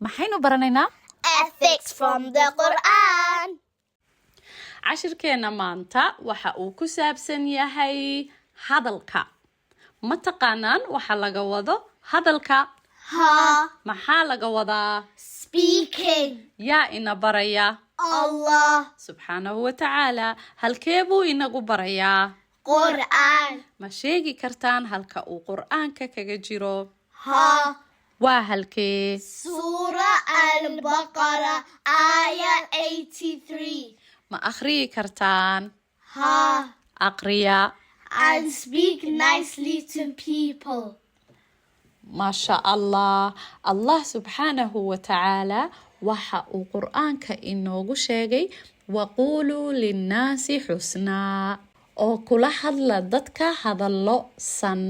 maxaynu baranaynaa Ethics from the Quran. cashirkeena maanta waxa uu ku saabsan yahay hadalka ma taqaanaan waxa laga wado hadalka Ha. maxaa laga wadaa Speaking. yaa ina baraya Allah. subxaanahu wa tacaala halkee buu inagu barayaa Quran. ma sheegi kartaan halka uu qur'aanka kaga jiro Ha. waa halkee Surah Al-Baqarah, Ayah 83. ma akhriyi kartaan Ha. aqriya And speak nicely to people. maasha allah allah subxaanahu wa tacaala waxa uu qur'aanka inoogu sheegay waquuluu linnaasi xusnaa oo kula hadla dadka hadallo san